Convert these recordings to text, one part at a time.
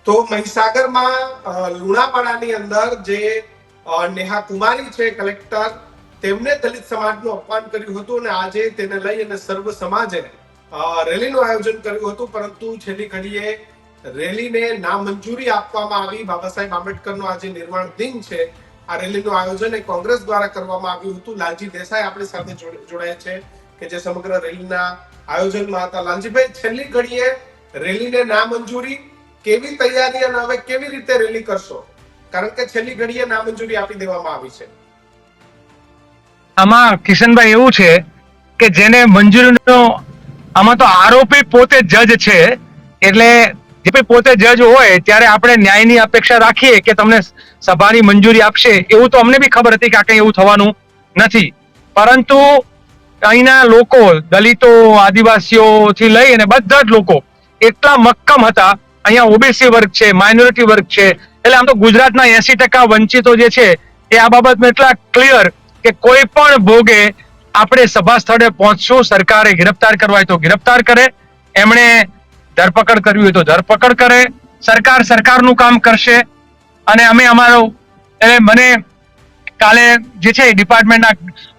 તો મહીસાગરમાં લુણાવાડાની અંદર જે નેહા કુમારી છે કલેક્ટર, તેમને દલિત સમાજનું અપમાન કર્યું હતું અને આજે તેને લઈ અને સર્વ સમાજે રેલીનું આયોજન કર્યું હતું, પરંતુ છેલ્લી ઘડીએ રેલીને નામંજૂરી આપવામાં આવી. બાબા સાહેબ આંબેડકરનો આજે નિર્વાણ દિન છે. આ રેલીનું આયોજન કોંગ્રેસ દ્વારા કરવામાં આવ્યું હતું. લાલજી દેસાઈ આપણી સાથે જોડાયા છે કે જે સમગ્ર રેલીના આયોજનમાં હતા. લાલજીભાઈ, છેલ્લી ઘડીએ રેલીને નામંજૂરી, કેવી તૈયારી અને હવે કેવી રીતે રેલી કરશો? કારણ કે છેલ્લી ઘડીએ નામંજૂરી આપી દેવામાં આવી છે. આમાં કિશનભાઈ એવું છે કે જેને મંજૂરીનો, આમાં તો આરોપી પોતે જજ છે, એટલે જે પોતે જજ હોય ત્યારે આપણે ન્યાયની અપેક્ષા રાખીએ કે તમને સભાની મંજૂરી આપશે. એવું તો અમને બી ખબર હતી કે આ કંઈ એવું થવાનું નથી, પરંતુ અહીંના લોકો, દલિતો, આદિવાસીઓથી લઈ અને બધા જ લોકો એટલા મક્કમ હતા. અહીંયા ઓબીસી વર્ગ છે, માઇનોરિટી વર્ગ છે, એટલે આમ તો ગુજરાતના 80% વંચિતો જે છે એ આ બાબતમાં એટલા ક્લિયર કે કોઈ પણ ભોગે આપણે સભા સ્થળે પહોંચશું. સરકારે ગિરફતાર કરવા હોય તો ગિરફતાર કરે, એમણે ધરપકડ કરવી હોય તો ધરપકડ કરે. સરકાર સરકારનું કામ કરશે અને અમે અમારો, એટલે મને કાલે જે છે ડિપાર્ટમેન્ટના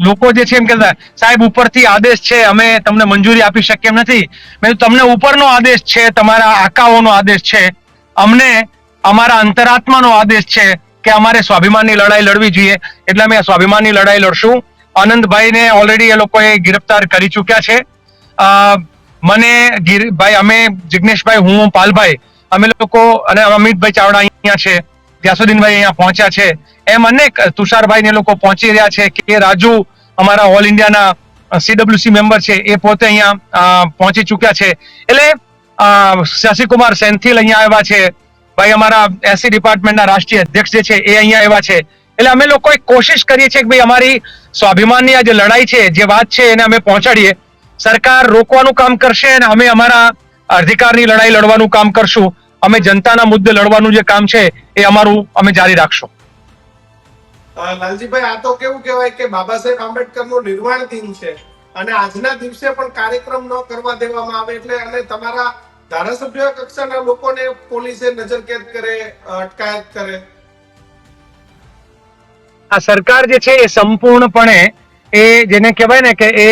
લોકો જે છે એમ કહેતા, સાહેબ ઉપરથી આદેશ છે, અમે તમને મંજૂરી આપી શકીએ એમ નથી. મેં તમને ઉપરનો આદેશ છે, તમારા આકાઓનો આદેશ છે, અમને અમારા અંતરાત્માનો આદેશ છે કે અમારે સ્વાભિમાનની લડાઈ લડવી જોઈએ, એટલે અમે સ્વાભિમાનની લડાઈ લડશું. આનંદભાઈને ઓલરેડી એ લોકોએ ગિરફતાર કરી ચૂક્યા છે. મને ભાઈ, અમે જિગ્નેશભાઈ, હું, પાલભાઈ, અમે લોકો અને અમિતભાઈ ચાવડા અહીંયા છે, ગ્યાસુદ્દીનભાઈ અહીંયા પહોંચ્યા છે, એમ અનેક, તુષારભાઈ ને લોકો પહોંચી રહ્યા છે. કે રાજુ અમારા ઓલ ઇન્ડિયાના CWC મેમ્બર છે, એ પોતે અહીંયા પહોંચી ચૂક્યા છે. એટલે શશિકુમાર સેન્થિલ અહીંયા આવ્યા છે, ભાઈ અમારા SC ડિપાર્ટમેન્ટના રાષ્ટ્રીય અધ્યક્ષ જે છે એ અહીંયા આવ્યા છે. એટલે અમે લોકો કોશિશ કરીએ છીએ કે ભાઈ અમારી સ્વાભિમાનની આ જે લડાઈ છે, જે વાત છે, એને અમે પહોંચાડીએ. સરકાર રોકવાનું કામ કરશે અને અમે અમારા અધિકારની લડાઈ લડવાનું કામ કરશું. અમે જનતાના મુદ્દે લડવાનું જે કામ છે એ અમારું અમે જારી રાખશું. લાલજીભાઈ, આ તો કેવું કહેવાય કે બાબા સાહેબ આંબેડકરનો નિર્વાણ દિન છે અને આજના દિવસે પણ કાર્યક્રમ ન કરવા દેવામાં આવે, એટલે અને તમારા ધારાસભ્ય કક્ષાના લોકોને પોલીસે નજરકેદ કરે, અટકાયત કરે. આ સરકાર જે છે એ સંપૂર્ણપણે, એ જેને કહેવાય ને કે એ,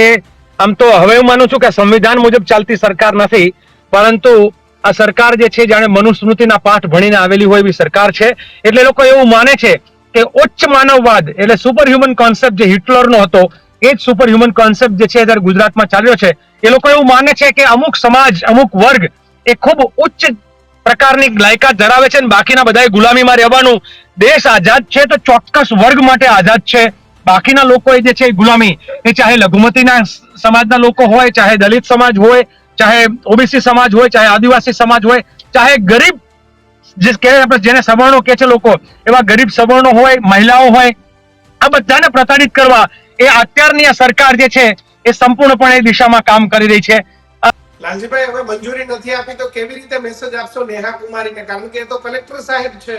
આમ તો હવે હું માનું છું કે સંવિધાન મુજબ ચાલતી સરકાર નથી, પરંતુ આ સરકાર જે છે જાણે મનુસ્મૃતિના પાઠ ભણીને આવેલી હોય એવી સરકાર છે. એટલે લોકો એવું માને છે કે ઉચ્ચ માનવવાદ, એટલે સુપર હ્યુમન કોન્સેપ્ટ જે હિટલરનો હતો, એ જ સુપર હ્યુમન કોન્સેપ્ટ જે છે અત્યારે ગુજરાતમાં ચાલ્યો છે. એ લોકો એવું માને છે કે અમુક સમાજ, અમુક વર્ગ એ ખૂબ ઉચ્ચ પ્રકારની લાયકાત ધરાવે છે અને બાકીના બધાએ ગુલામીમાં રહેવાનું. દેશ આઝાદ છે તો ચોક્કસ વર્ગ માટે આઝાદ છે, બાકીના લોકો જે છે ગુલામી, એ ચાહે લઘુમતીના સમાજના લોકો હોય, ચાહે દલિત સમાજ હોય, ચાહે ઓબીસી સમાજ હોય, ચાહે આદિવાસી સમાજ હોય, ચાહે ગરીબ જેને સવર્ણો કે છે લોકો, એવા ગરીબ સવર્ણો હોય, મહિલાઓ હોય, આ બધાને પ્રતાડિત કરવા એ અત્યારની આ સરકાર જે છે એ સંપૂર્ણપણે દિશામાં કામ કરી રહી છે. લાલજીભાઈ, હવે મંજૂરી નથી આપી તો કેવી રીતે મેસેજ આપશો નેહા કુમારીને? કારણ કે એ તો કલેક્ટર સાહેબ છે,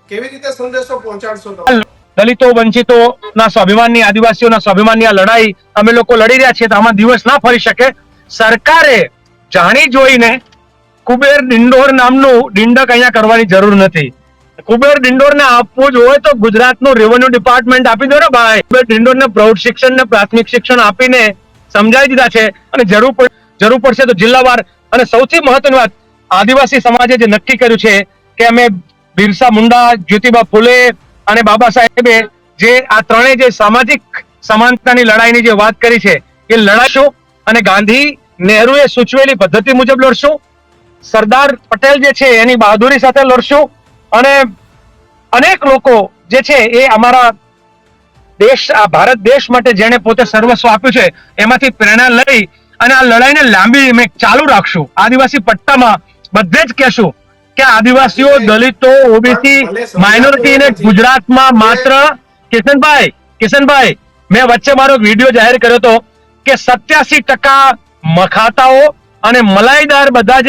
કેવી રીતે સંદેશો પહોંચાડશો તમે? દલિતો, વંચિતો ના સ્વાભિમાનની, આદિવાસીઓના સ્વાભિમાનની આ લડાઈ અમે લોકો લડી રહ્યા છીએ, તો આમાં દિવસ ના ફરી શકે. સરકારે જાણી જોઈને કુબેર ડિંડોર નામનું ડિંડક અહીંયા કરવાની જરૂર નથી. કુબેર ડિંડોરને આપવું જ હોય તો ગુજરાતનું રેવન્યુ ડિપાર્ટમેન્ટ આપી દો ને ભાઈ. કુબેર ડિંડોરને પ્રૌઢ શિક્ષણ ને પ્રાથમિક શિક્ષણ આપીને સમજાવી દીધા છે, અને જરૂર પડશે તો જિલ્લાવાર. અને સૌથી મહત્વની વાત, આદિવાસી સમાજે જે નક્કી કર્યું છે કે અમે બિરસા મુંડા, જ્યોતિબા ફૂલે અને બાબા સાહેબે જે આ ત્રણેય જે સામાજિક સમાનતાની લડાઈની જે વાત કરી છે એ લડાઈશું, અને ગાંધી નહેરુએ સૂચવેલી પદ્ધતિ મુજબ લડશું. સરદાર પટેલ જે છે એની બહાદુરી સાથે લડશું, અને અનેક લોકો જે છે એ અમારા દેશ, આ ભારત દેશ માટે જેને પોતે સર્વસ્વ આપ્યું છે, એમાંથી પ્રેરણા લઈ અને આ લડાઈને લાંબી અમે ચાલુ રાખશું. આદિવાસી પટ્ટામાં બધે જ કહેશું કે આદિવાસીઓ, દલિતો, ઓબીસી, માઇનોરિટીને ગુજરાતમાં માત્ર, કિશનભાઈ, મેં વચ્ચે મારો વિડીયો જાહેર કર્યો હતો કે 87% મખાતાઓ અને મલાઈદાર બધા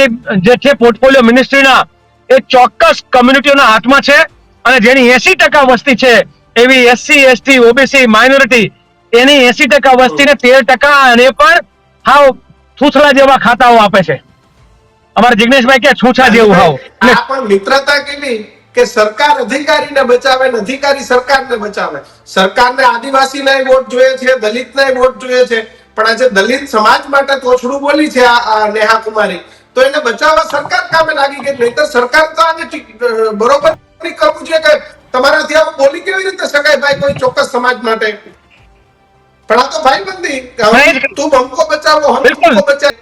જે છે પોર્ટફોલિયો મિનિસ્ટ્રીના, એ ચોક્કસ કમ્યુનિટીઓના હાથમાં છે, અને જેની 80% વસ્તી છે એવી SC, ST, OBC, માઇનોરિટી, એની 80% વસ્તીને 13%, અને એ પણ હાવ થૂથડા જેવા ખાતાઓ આપે છે. અમારા જિગ્નેશભાઈ કે છૂછા જેવું હાવ એટલે આ પણ મિત્રતા કેવી કે સરકાર અધિકારીને બચાવે ને અધિકારી સરકારને બચાવે. સરકારને આદિવાસીના વોટ જોઈએ છે, દલિતના વોટ જોઈએ છે, પણ આજે દલિત સમાજ માટે તોછડું બોલી છે આ નેહા કુમારી, તો એને બચાવવા સરકાર કામે લાગી ગઈ. નહીતર સરકાર તો આને બરોબર નહીં કરવું જોઈએ કે તમારાથી આવું બોલી કેવી રીતે શકાય ભાઈ કોઈ ચોક્કસ સમાજ માટે. પણ આ તો ભાઈબંધી, તું બંકો બચાવો, હમ બિલકુલ. તુમકો બચાવ.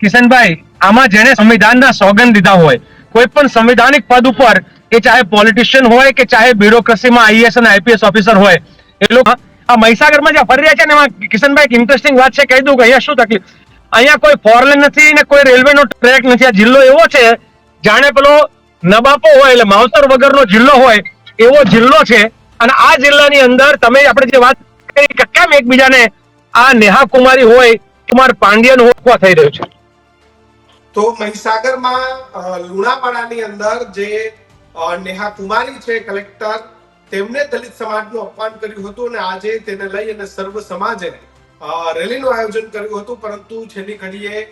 કિશનભાઈ, આમાં જેને સંવિધાનના સોગંદ દીધા હોય, કોઈ પણ સંવિધાનિક પદ ઉપર, એ ચાહે પોલિટિશિયન હોય કે ચાહે બ્યુરોક્રેસીમાં આઈએએસ અને આઈપીએસ ઓફિસર હોય, એ લોકો આ મહીસાગરમાં જે ફરી રહ્યા છે ને, એમાં કિશનભાઈ એક ઇન્ટરેસ્ટિંગ વાત છે, કહી દઉં કે અહીંયા શું તકલીફ. અહીંયા કોઈ ફોરલેન નથી ને કોઈ રેલવેનો ટ્રેક નથી. આ જિલ્લો એવો છે જાણે પેલો નબાપો હોય એટલે માવતર વગરનો જિલ્લો હોય એવો જિલ્લો છે. અને આ જિલ્લાની અંદર તમે આપણે જે વાત કરી કે કેમ એકબીજાને આ નેહા કુમારી હોય, કુમાર પાંડ્યન હોય થઈ રહ્યું છે. તો મહીસાગરમાં લુણાવાડાની અંદર જે નેહા કુમારી છે કલેક્ટર, તેમને દલિત સમાજનું અપમાન કર્યું હતું અને આજે તેને લઈ અને સર્વ સમાજે રેલીનું આયોજન કર્યું હતું. પરંતુ છેલ્લી ઘડીએ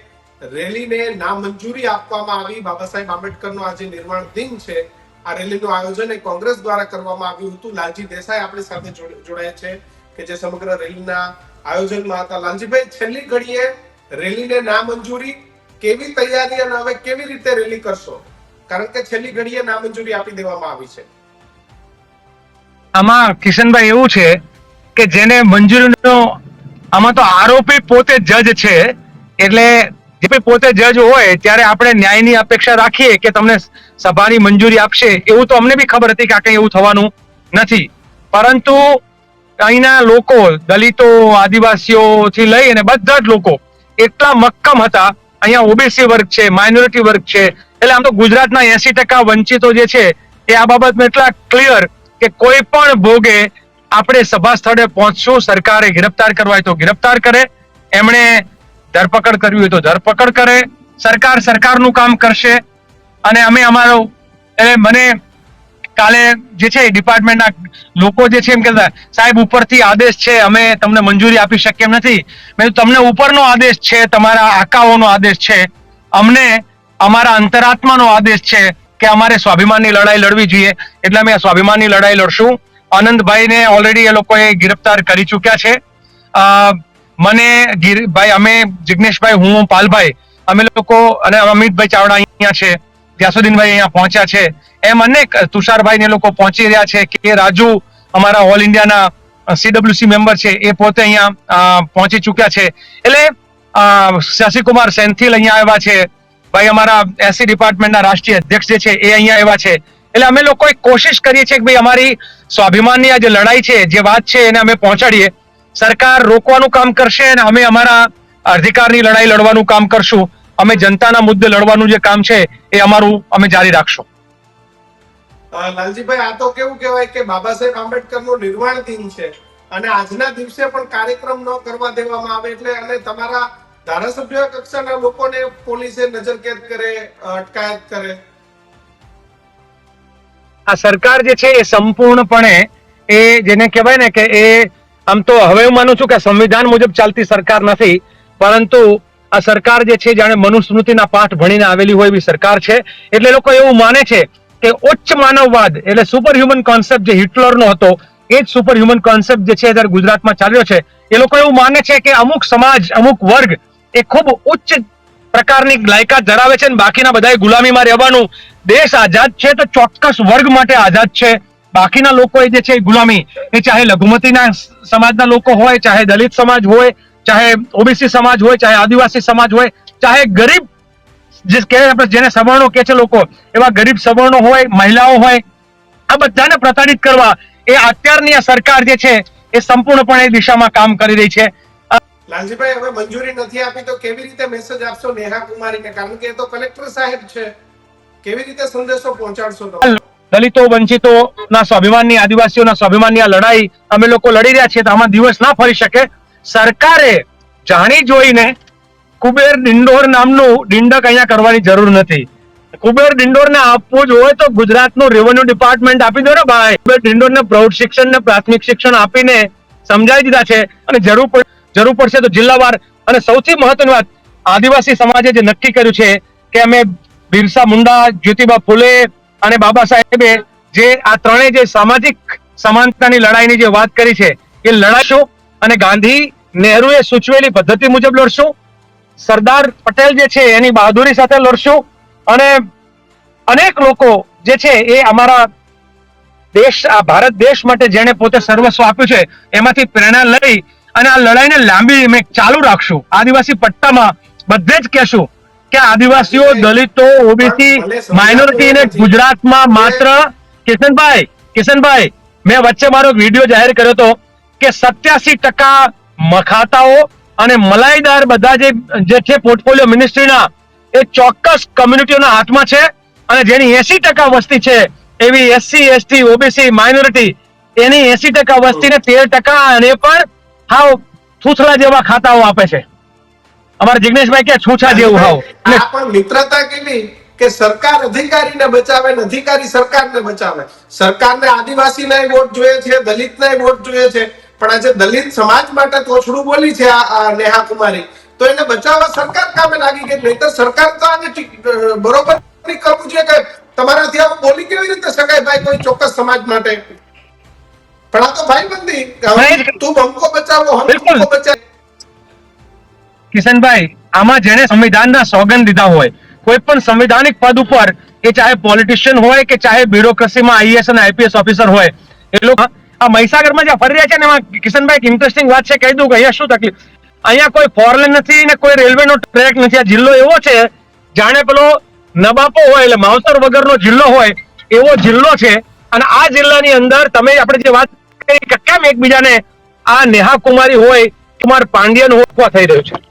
રેલીને નામંજૂરી આપવામાં આવી. બાબા સાહેબ આંબેડકરનો આજે નિર્વાણ દિન છે. આ રેલીનું આયોજન કોંગ્રેસ દ્વારા કરવામાં આવ્યું હતું. લાલજી દેસાઈ આપણી સાથે જોડાયા છે કે જે સમગ્ર રેલીના આયોજનમાં હતા. લાલજીભાઈ, છેલ્લી ઘડીએ રેલીને નામંજૂરી, કેવી તૈયારી અને હવે કેવી રીતે રેલી કરશો? કારણ કે છેલ્લી ઘડીએ નામંજૂરી આપી દેવામાં આવી છે. આમાં કિશનભાઈ એવું છે કે જેને મંજૂરીનો, આમાં તો આરોપી પોતે જજ છે. એટલે જે પોતે જજ હોય ત્યારે આપણે ન્યાયની અપેક્ષા રાખીએ કે તમને સભાની મંજૂરી આપશે. એવું તો અમને બી ખબર હતી કે આ કંઈ એવું થવાનું નથી. પરંતુ અહીંના લોકો, દલિતો, આદિવાસીઓથી લઈ અને બધા જ લોકો એટલા મક્કમ હતા. અહીંયા ઓબીસી વર્ગ છે, માઇનોરિટી વર્ગ છે, એટલે આમ તો ગુજરાતના 80% વંચિતો જે છે એ આ બાબતમાં એટલા ક્લિયર કે કોઈ પણ ભોગે આપણે સભા સ્થળે પહોંચશું. સરકારે ગિરફતાર કરવા હોય તો ગિરફતાર કરે, એમણે ધરપકડ કરવી હોય તો ધરપકડ કરે. સરકાર સરકારનું કામ કરશે. અને અમે અમારો, એટલે મને કાલે જે છે ડિપાર્ટમેન્ટના લોકો જે છે એમ કહેતા, સાહેબ ઉપરથી આદેશ છે, અમે તમને મંજૂરી આપી શકીએ એમ નથી. મેં તમને ઉપરનો આદેશ છે, તમારા આકાઓનો આદેશ છે, અમને અમારા અંતરાત્માનો આદેશ છે કે અમારે સ્વાભિમાનની લડાઈ લડવી જોઈએ, એટલે અમે આ સ્વાભિમાનની લડાઈ લડશું. આનંદભાઈને ઓલરેડી એ લોકોએ ગિરફતાર કરી ચૂક્યા છે. મને ભાઈ, અમે જિગ્નેશભાઈ, હું, પાલભાઈ, અમે લોકો અને અમિતભાઈ ચાવડા અહીંયા છે, ગ્યાસુદ્દીનભાઈ અહીંયા પહોંચ્યા છે, એમ અનેક તુષારભાઈ ને લોકો પહોંચી રહ્યા છે. કે રાજુ અમારા ઓલ ઇન્ડિયાના સીડબ્લ્યુસી મેમ્બર છે, એ પોતે અહીંયા પહોંચી ચૂક્યા છે. એટલે શશિકુમાર સેન્થિલ અહીંયા આવ્યા છે. ભાઈ અમારા એસસી ડિપાર્ટમેન્ટના રાષ્ટ્રીય અધ્યક્ષ જે છે એ અહીંયા આવ્યા છે. એટલે અમે લોકો કોશિશ કરીએ છીએ કે ભાઈ અમારી સ્વાભિમાનની આ જે લડાઈ છે, જે વાત છે, એને અમે પહોંચાડીએ. સરકાર રોકવાનું કામ કરશે અને અમે અમારા અધિકારની લડાઈ લડવાનું કામ કરશું. અમે જનતાના મુદ્દે લડવાનું જે કામ છે એ અમારું અમે જારી રાખશું. લાલજીભાઈ, આ તો કેવું કહેવાય કે બાબા સાહેબ આંબેડકરનો નિર્વાણ દિન છે અને આજના દિવસે પણ કાર્યક્રમ ન કરવા દેવામાં આવે, એટલે અને તમારા ધારાસભ્ય કક્ષાના લોકોને પોલીસે નજરકેદ કરે, અટકાયત કરે. આ સરકાર જે છે એ સંપૂર્ણપણે, એ જેને કહેવાય ને કે એ, આમ તો હવે હું માનું છું કે સંવિધાન મુજબ ચાલતી સરકાર નથી, પરંતુ આ સરકાર જે છે જાણે મનુસ્મૃતિના પાઠ ભણીને આવેલી હોય એવી સરકાર છે. એટલે લોકો એવું માને છે કે ઉચ્ચ માનવવાદ એટલે સુપર હ્યુમન કોન્સેપ્ટ જે હિટલરનો હતો, એ જ સુપર હ્યુમન કોન્સેપ્ટ જે છે અત્યારે ગુજરાતમાં ચાલ્યો છે. એ લોકો એવું માને છે કે અમુક સમાજ, અમુક વર્ગ એ ખૂબ ઉચ્ચ પ્રકારની લાયકાત ધરાવે છે અને બાકીના બધા ગુલામીમાં રહેવાનું. દેશ આઝાદ છે તો ચોક્કસ વર્ગ માટે આઝાદ છે. બાકીના લોકો જે છે ગુલામી, એ ચાહે લઘુમતીના સમાજના લોકો હોય, ચાહે દલિત સમાજ હોય, ચાહે ઓબીસી સમાજ હોય, ચાહે આદિવાસી સમાજ હોય, ચાહે ગરીબ જેને સવર્ણો કે છે લોકો, એવા ગરીબ સવર્ણો હોય, મહિલાઓ હોય, આ બધાને પ્રતાડિત કરવા એ અત્યારની આ સરકાર જે છે એ સંપૂર્ણપણે દિશામાં કામ કરી રહી છે. લાલજીભાઈ, હવે મંજૂરી નથી આપી તો કેવી રીતે મેસેજ આપશો નેહા કુમારીને? કારણ કે એ તો કલેક્ટર સાહેબ છે, કેવી રીતે સંદેશો પહોંચાડશો તમે? દલિતો, વંચિતો ના સ્વાભિમાનની, આદિવાસીઓના સ્વાભિમાનની આ લડાઈ અમે લોકો લડી રહ્યા છીએ, તો આમાં દિવસ ના ફરી શકે. સરકારે જાણી જોઈને કુબેર ડિંડોર નામનું ડિંડક અહીંયા કરવાની જરૂર નથી. કુબેર ડિંડોરને આપવું જ હોય તો ગુજરાતનું રેવન્યુ ડિપાર્ટમેન્ટ આપી દો ને ભાઈ. કુબેર ડિંડોરને પ્રૌઢ શિક્ષણ ને પ્રાથમિક શિક્ષણ આપીને સમજાવી દીધા છે, અને જરૂર પડશે તો જિલ્લાવાર. અને સૌથી મહત્વની વાત, આદિવાસી સમાજે જે નક્કી કર્યું છે કે અમે બિરસા મુંડા, જ્યોતિબા ફૂલે અને બાબા સાહેબે જે આ ત્રણેય જે સામાજિક સમાનતાની લડાઈની જે વાત કરી છે એ લડાશું અને ગાંધી નહેરુએ સૂચવેલી પદ્ધતિ મુજબ લડશું. સરદાર પટેલ જે છે એની બહાદુરી સાથે લડશું અને અનેક લોકો જે છે એ અમારા દેશ, આ ભારત દેશ માટે જેને પોતે સર્વસ્વ આપ્યું છે એમાંથી પ્રેરણા લઈ અને આ લડાઈને લાંબી અમે ચાલુ રાખશું. આદિવાસી પટ્ટામાં બધે જ કહેશું કે આદિવાસીઓ, દલિતો, ઓબીસી, માઇનોરિટી ને ગુજરાતમાં માત્ર કિશનભાઈ મેં વચ્ચે મારો વિડીયો જાહેર કર્યો હતો કે 87% મખાતાઓ અને મલાઈદાર બધા જે છે પોર્ટફોલિયો મિનિસ્ટ્રીના એ ચોક્કસ કમ્યુનિટીઓના હાથમાં છે અને જેની 80% વસ્તી છે એવી એસસી, એસટી, ઓબીસી, માઇનોરિટી એની 80% વસ્તીને 13% અને પણ હાવ થૂથડા જેવા ખાતાઓ આપે છે. અમારા જિગ્નેશભાઈ કે છૂછા જેવું હાવ. આ પણ મિત્રતા કેવી કે સરકાર અધિકારીને બચાવે ને અધિકારી સરકારને બચાવે. સરકારને આદિવાસીના વોટ જોઈએ છે, દલિતના વોટ જોઈએ છે, પણ આજે દલિત સમાજ માટે તોછડું બોલી છે આ નેહા કુમારી, તો એને બચાવવા સરકાર કામે લાગી ગઈ. નહીતર સરકાર તો આને બરોબર કરવું જોઈએ કે તમારાથી આવું બોલી કેવી રીતે શકાય ભાઈ કોઈ ચોક્કસ સમાજ માટે. પણ આ તો ભાઈબંધી, તું બમકો બચાવો, હમ તુમકો બચાવ. કિશનભાઈ, આમાં જેને સંવિધાનના સોગંદ દીધા હોય, કોઈ પણ સંવિધાનિક પદ ઉપર, એ ચાહે પોલિટિશિયન હોય કે ચાહે બ્યુરોક્રેસીમાં આઈએએસ અને આઈપીએસ ઓફિસર હોય, એ લોકો આ મહીસાગરમાં જ્યાં ફરી રહ્યા છે ને એમાં કિશનભાઈ એક ઇન્ટરેસ્ટિંગ વાત છે, કહી દઉં કે અહીંયા શું તકલીફ. અહીંયા કોઈ ફોરલેન નથી ને કોઈ રેલવેનો ટ્રેક નથી. આ જિલ્લો એવો છે જાણે પેલો નબાપો હોય એટલે માવતર વગરનો જિલ્લો હોય એવો જિલ્લો છે. અને આ જિલ્લાની અંદર તમે આપણે જે વાત કરી કે કેમ એકબીજાને આ નેહા કુમારી હોય, કુમાર પાંડ્યન હોય થઈ રહ્યું છે.